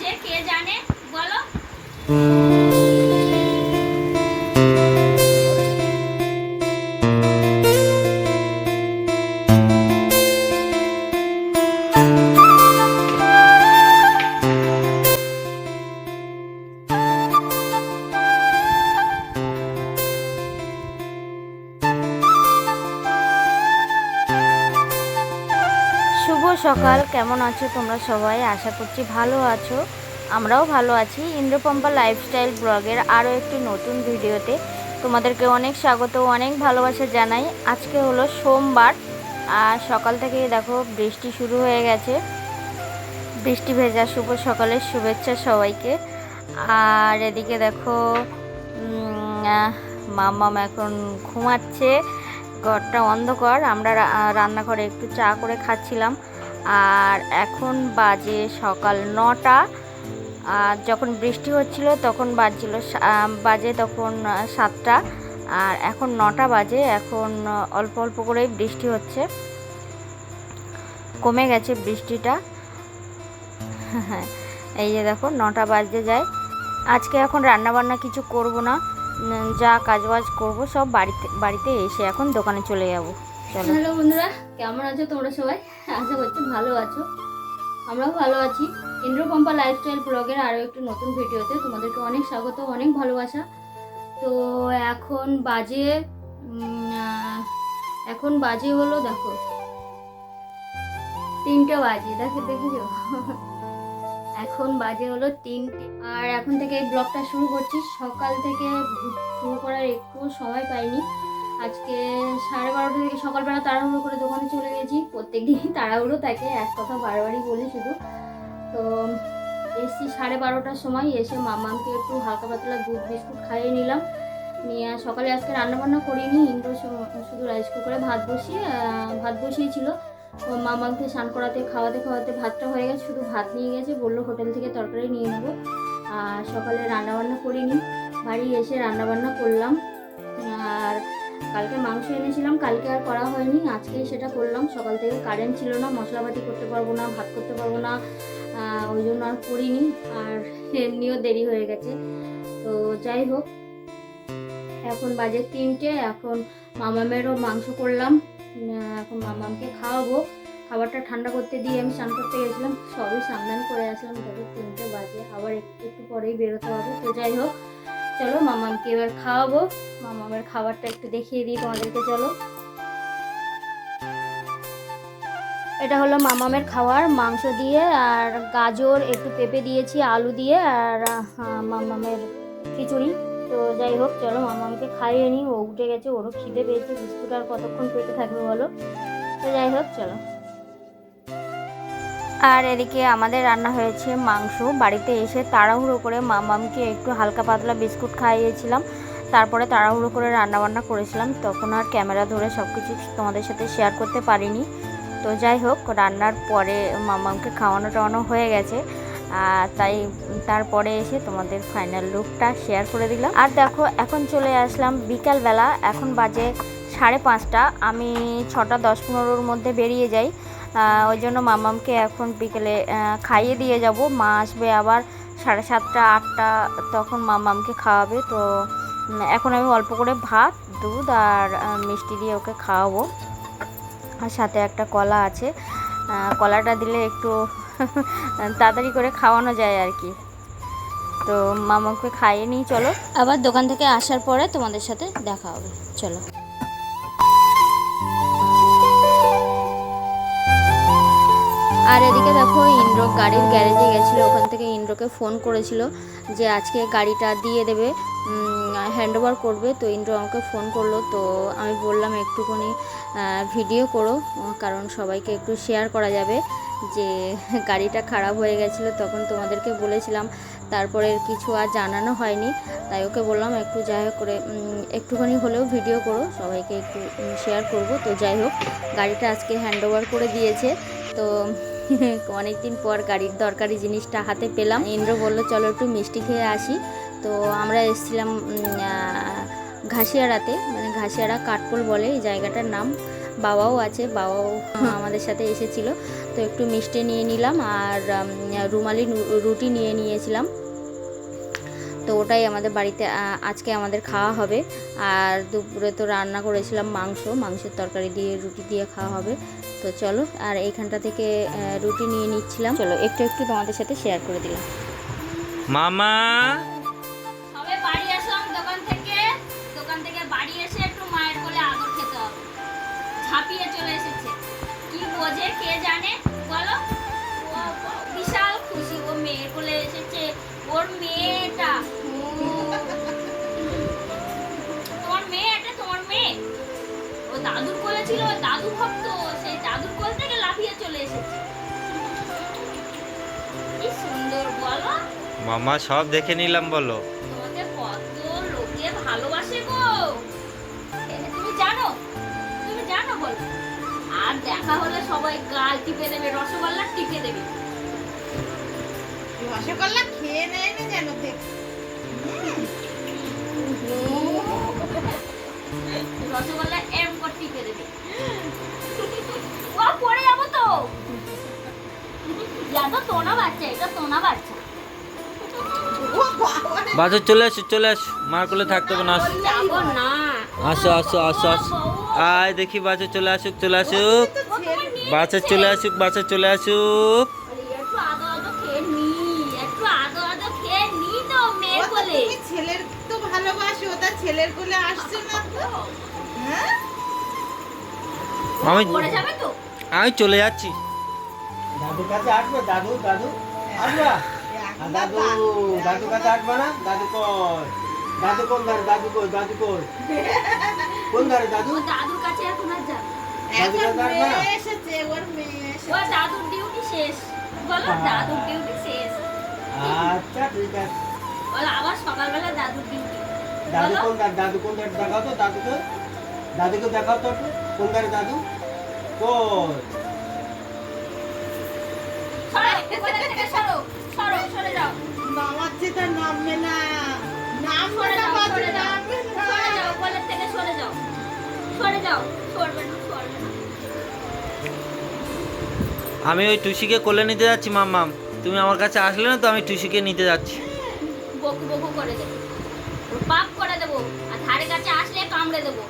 আছে কে জানে বলো। শুভ সকাল, কেমন আছো তোমরা সবাই? আশা করছি ভালো আছো, আমরাও ভালো আছি। ইন্দ্রপম্পা লাইফস্টাইল ব্লগের আরও একটি নতুন ভিডিওতে তোমাদেরকে অনেক স্বাগত, অনেক ভালোবাসা জানাই। আজকে হলো সোমবার আর সকাল থেকেই দেখো বৃষ্টি শুরু হয়ে গেছে। বৃষ্টি ভেজা শুভ সকালের শুভেচ্ছা সবাইকে। আর এদিকে দেখো মাম্মাম এখন ঘুমাচ্ছে, ঘরটা অন্ধকার। আমরা রান্নাঘরে একটু চা করে খাচ্ছিলাম। আর এখন বাজে সকাল 9টা। আর যখন বৃষ্টি হচ্ছিল তখন বাজে তখন 7টা। আর এখন 9টা বাজে। এখন অল্প অল্প করেই বৃষ্টি হচ্ছে, কমে গেছে বৃষ্টিটা। এই যে দেখো 9টা বাজতে যায়। আজকে এখন রান্নাবান্না কিছু করব না, যা কাজবাজ করব সব বাড়িতে এসে এখন দোকানে চলে যাব। চলো। হ্যালো বন্ধুরা, কেমন আছো তোমরা সবাই? আশা করছি ভালো আছো, আমরাও ভালো আছি। ইন্দ্রপম্পা লাইফস্টাইল ব্লগের আরও একটু নতুন ভিডিওতে তোমাদেরকে অনেক স্বাগত, অনেক ভালোবাসা। তো এখন বাজে হলো দেখো 3টে বাজে, দেখেছো? এখন বাজে হলো 3টে। আর এখন থেকে এই ব্লগটা শুরু করছি। সকাল থেকে শুরু করার একটু সময় পাইনি। আজকে 12:30 থেকে সকালবেলা তাড়াহুড়ো করে দোকানে চলে গেছি। প্রত্যেকদিনই তাড়াহুড়ো থাকে, এক কথা বারবারই বলি শুধু। তো এসছি 12:30টার সময়। এসে মামাকে একটু হালকা পাতলা দুধ বিস্কুট খাইয়ে নিলাম। নিয়ে সকালে আজকে রান্নাবান্না করিনি, ইন্দ্র শুধু রাইস কুকারে ভাত বসিয়েছিল। মামাকে স্নান করাতে খাওয়াতে ভাতটা হয়ে গেছে, শুধু ভাত নিয়ে গেছে, বললো হোটেল থেকে তরকারি নিয়ে নেবো। আর সকালে রান্নাবান্না করিনি, বাড়ি এসে রান্নাবান্না করলাম। আর কালকে মাংস এনেছিলাম, কালকে আর করা হয়নি, আজকেই সেটা করলাম। সকাল থেকে কারেন্ট ছিল না, মশলাপাতি করতে পারবো না, ভাত করতে পারবো না, ওই জন্য আর করিনি। আর এমনিও দেরি হয়ে গেছে। তো যাই হোক, এখন বাজে 3টে। এখন মামামেরও মাংস করলাম, এখন মামামকে খাওয়াবো। খাবারটা ঠান্ডা করতে দিয়ে আমি স্নান করতে গেছিলাম, সবই স্নান করে আসলাম। তবে 3টে বাজে, আবার একটু পরেই বেরোতে হবে। তো যাই হোক, চলো মামামকে এবার খাওয়াবো। মামামের খাবারটা একটু দেখিয়ে দিই তোমাদেরকে, চলো। এটা হলো মামামের খাবার, মাংস দিয়ে আর গাজর, একটু পেঁপে দিয়েছি, আলু দিয়ে, আর মামামের খিচুড়ি। তো যাই হোক, চলো মামামকে খাইয়ে নিই। ও উঠে গেছে, ওরও খিদে পেয়েছে, বিস্কুট আর কতক্ষণ পেটে থাকবে বলো। তো যাই হোক, চলো। আর এদিকে আমাদের রান্না হয়েছে মাংস। বাড়িতে এসে তাড়াহুড়ো করে মামামকে একটু হালকা পাতলা বিস্কুট খাইয়েছিলাম, তারপরে তাড়াহুড়ো করে রান্নাবান্না করেছিলাম। তখন আর ক্যামেরা ধরে সব কিছু তোমাদের সাথে শেয়ার করতে পারিনি। তো যাই হোক, রান্নার পরে মামামকে খাওয়ানো হয়ে গেছে, তাই তারপরে এসে তোমাদের ফাইনাল লুকটা শেয়ার করে দিলাম। আর দেখো, এখন চলে আসলাম বিকালবেলা। এখন বাজে 5:30। আমি 6:10-15-র মধ্যে বেরিয়ে যাই। ওই জন্য মামামকে এখন বিকেলে খাইয়ে দিয়ে যাব। মা আসবে আবার 7:30-8টা, তখন মামামকে খাওয়াবে। তো এখন আমি অল্প করে ভাত, দুধ আর মিষ্টি দিয়ে ওকে খাওয়াবো। আর সাথে একটা কলা আছে, কলাটা দিলে একটু তাড়াতাড়ি করে খাওয়ানো যায় আর কি। তো মামাকে খাইয়ে নিই, চলো। আবার দোকান থেকে আসার পরে তোমাদের সাথে দেখা হবে, চলো। আর এদিকে দেখো, ইন্দ্র গাড়ির গ্যারেজে গেছিলো, ওখান থেকে ইন্দ্রকে ফোন করেছিল যে আজকে গাড়িটা দিয়ে দেবে, হ্যান্ড ওভার করবে। তো ইন্দ্র আমাকে ফোন করলো। তো আমি বললাম একটুখানি ভিডিও করো, কারণ সবাইকে একটু শেয়ার করা যাবে যে গাড়িটা খারাপ হয়ে গেছিলো। তখন তোমাদেরকে বলেছিলাম, তারপরে কিছু আর জানানো হয়নি। তাই ওকে বললাম একটু যাই হোক করে একটুখানি হলেও ভিডিও করো, সবাইকে একটু শেয়ার করব। তো যাই হোক, গাড়িটা আজকে হ্যান্ড ওভার করে দিয়েছে। তো অনেকদিন পর গাড়ির দরকারি জিনিসটা হাতে পেলাম। ইন্দ্র বলল চলো একটু মিষ্টি খেয়ে আসি। তো আমরা এসেছিলাম ঘাসিয়াড়াতে, মানে ঘাসিয়াড়া কাঠপোল বলে এই জায়গাটার নাম। বাবাও আছে, বাবাও আমাদের সাথে এসেছিল। তো একটু মিষ্টি নিয়ে নিলাম আর রুমালি রুটি নিয়ে নিয়েছিলাম। তো ওটাই আমাদের বাড়িতে আজকে আমাদের খাওয়া হবে। আর দুপুরে তো রান্না করেছিলাম মাংসের তরকারি দিয়ে রুটি দিয়ে খাওয়া হবে। তো চলো, আর এইখানটা থেকে রুটি নিয়ে নিচ্ছিলাম। চলো একটু একটু তোমাদের সাথে শেয়ার করে দিলাম। মামা সবে বাড়ি আসলাম দোকান থেকে বাড়ি এসে একটু মায়ের কোলে আদর খেতে হবে। ঝাঁপিয়ে চলে এসেছে, কি বোঝে কে জানে বলো। ও বিশাল খুশি, ও মেয়ের কোলে এসেছে, ওর মেয়েটা। তোমার মেয়ে ও দাদুর কোলে ছিল, দাদু ভক্ত, সেই দাদুর কোল থেকে লাফিয়ে চলে এসেছে। কি সুন্দর বলো। মামা সব দেখে নিলাম বলো। তোমাকে কত লোকে ভালোবাসে গো, তুমি জানো বলো। আর দেখা হলে সবাই গাল টিপে দেবে, রসগোল্লা টিপে দেবে। রসগোল্লা খেয়ে নেয় না যেন রসগোল্লা এম করে টিপে দেবে। ও পড়ে যাবো তো। এটা তোনা বাচ্চা, এটা তোনা বাচ্চা। বাচ্চা চলে আসো মার কোলে থাকতে হবে না। যাবো না। আসো আয় দেখি বাচ্চা চলে আসুক বাচ্চা চলে আসুক। একটু আদো খেয়ে নি তো মেয়ের কোলে। ছেলের তো ভালোবাসো, তা ছেলের কোলে আসছে না তো। হ্যাঁ পড়ে যাবে তো। আমি চলে যাচ্ছি। দাদুর কাছে আসবে, দাদু আসবা। দাদু কাছে আসবে না। দাদু কোন ধারে, কোন ধারে দাদু? ও দাদুর কাছে এখন আর যাবে। এখন মেয়ে এসেছে, ওর মেয়ে এসেছে। ও দাদুর ডিউটি শেষ বলো, দাদুর ডিউটি শেষ। আচ্ছা ঠিক আছে। বলো আবার সকালবেলা দাদুর ডিউটি। দাদু কোন ধারে দেখাও তো, দাদুকে দেখাও তো একটু। কোন ধারে দাদু? কোন? সরে যাও। নামাচ্ছে তার নামবে না, সরে যাও, কোলের থেকে সরে যাও। সরবে না। আমি ওই টুসিকে কোলে নিতে যাচ্ছি মাম্মাম। তুমি আমার কাছে আসলে না তো, আমি টুসিকে নিতে যাচ্ছি। বকু করে দেবো, পাপ করে দেবো, আর ধারে কাছে আসলে কামড়ে দেবো।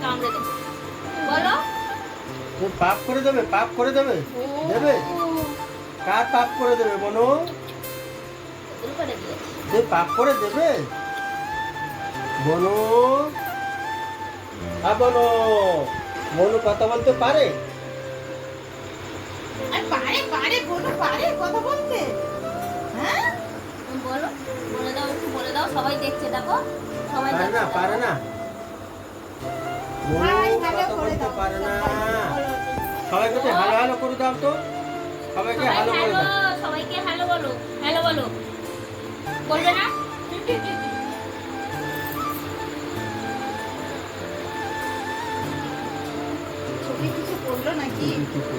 কামড়ে দেবো বলো। তুমি পাপ করে দেবে? দেবে? কার পাপ করে দেবে বলো? তুমি পাপ করে দেবে বলো? বলো কথা বলতে পারে? আর পারে কথা বলতে। হ্যাঁ বলে দাও সবাই দেখছে, দেখো সবাই দেখছে। পারে না। ভাই কথা ভালো করে বলতে দাও, পারে না। বলো। সবাইকে তো হালো করে দাও তো। সবাইকে হালো করে দাও। সবাইকে হ্যালো বলো। বলবে না? ছবি কিছু করলো নাকি?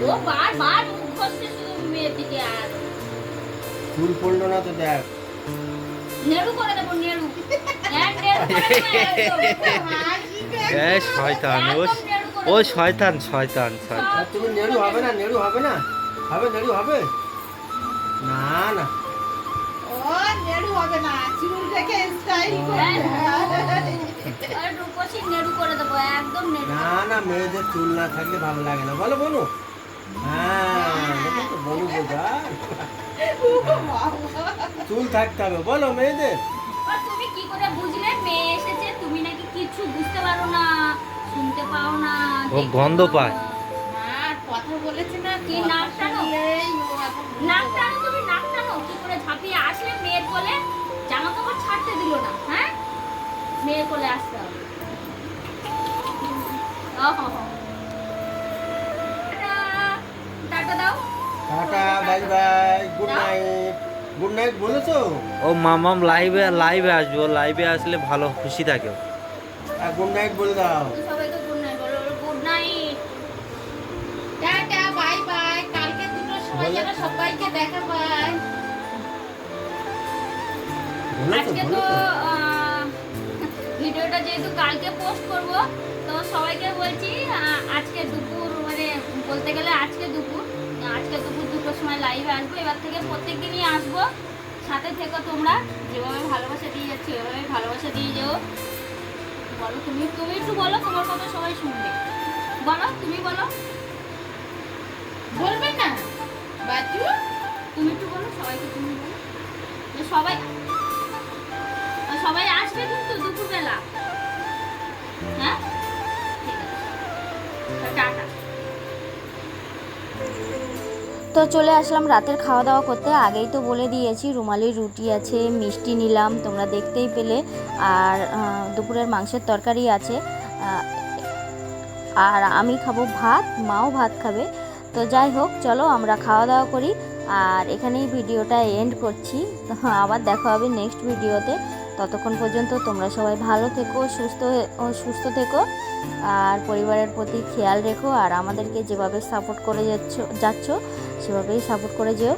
ও বারবার মুখ ঘষছে শুধু মেয়ের দিকে। আর চুল পড়লো না তো দেখ। নেড়ু করে দেবো, নেড়ু করে দেবো শয়তান ও শয়তান। আর তুমি নেড়ু হবে না? নেড়ু হবে না? হবে? না ও নেড়ু হবে না, চুল রেখে স্টাইল আর রূপসী নেড়ু করে দেবো, একদম নেড়ু। না মেয়েদের চুল না থাকলে ভালো লাগে না, বলো। হ্যাঁ দেখো তো বলু বোঝা। চুল থাকতে হবে বলো মেয়েদের। আর তুমি কি করে বুঝলে মেয়ে এসেছে? তুমি নাকি কিছু বুঝতে পারো না, শুনতে পাও না, ও দেখতে গন্ধ পাও পায়। না। আর কথা বলেছে না কি কথা নাক টানো? শুনলেই ও এখন তুমি নাক টানো কি করে? ঝাঁপিয়ে আসলে মেয়ের কোলে, জামা কাপড় ছাড়তে দিল না। হ্যাঁ, মেয়ের কোলে আসতে হবে। টাটা দাও। টাটা বাই, গুড নাইট বলেছো? ও মামাম লাইভে আসবে। ও লাইভে আসলে ভালো খুশি থাকে। আর গুড নাইট বলে দাও। সবাইকে গুড নাইট বলো। গুড নাইট, টাটা বাই, কালকে দুটোর সময় যেন সবাইকে দেখা পাই। আজকে তো ভিডিওটা যেহেতু কালকে পোস্ট করব, তো সবাইকে বলছি আজকে দুপুর মানে বলতে গেলে আজকে দুপুর 2টোর সময় লাইভে আসবো। এবার থেকে প্রত্যেক দিনই আসবো। সাথে থেকো তোমরা, যেভাবে ভালোবাসা দিয়ে যাচ্ছি ওইভাবে ভালোবাসা দিয়ে যেও। বলো তুমি একটু বলো, তোমার কথা সবাই শুনবে। বলো, তুমি বলো। বলবে না বাচ্চু? তুমি একটু বলো, সবাইকে তুমি বলো যে সবাই আসবে কিন্তু দুপুরবেলা। হ্যাঁ, ঠিক আছে, টাটা। তো চলে আসলাম রাতের খাওয়া দাওয়া করতে। আগেই তো বলে দিয়েছি রুমালির রুটি আছে, মিষ্টি নিলাম, তোমরা দেখতেই পেলে। আর দুপুরের মাংসের তরকারি আছে। আর আমি খাবো ভাত, মাও ভাত খাবে। তো যাই হোক, চলো আমরা খাওয়া দাওয়া করি। আর এখানেই ভিডিওটা এন্ড করছি। তো আবার দেখা হবে নেক্সট ভিডিওতে। ততক্ষণ পর্যন্ত তোমরা সবাই ভালো থেকো, সুস্থ থেকো, আর পরিবারের প্রতি খেয়াল রেখো। আর আমাদেরকে যেভাবে সাপোর্ট করে যাচ্ছ সেভাবেই সাপোর্ট করে যেও।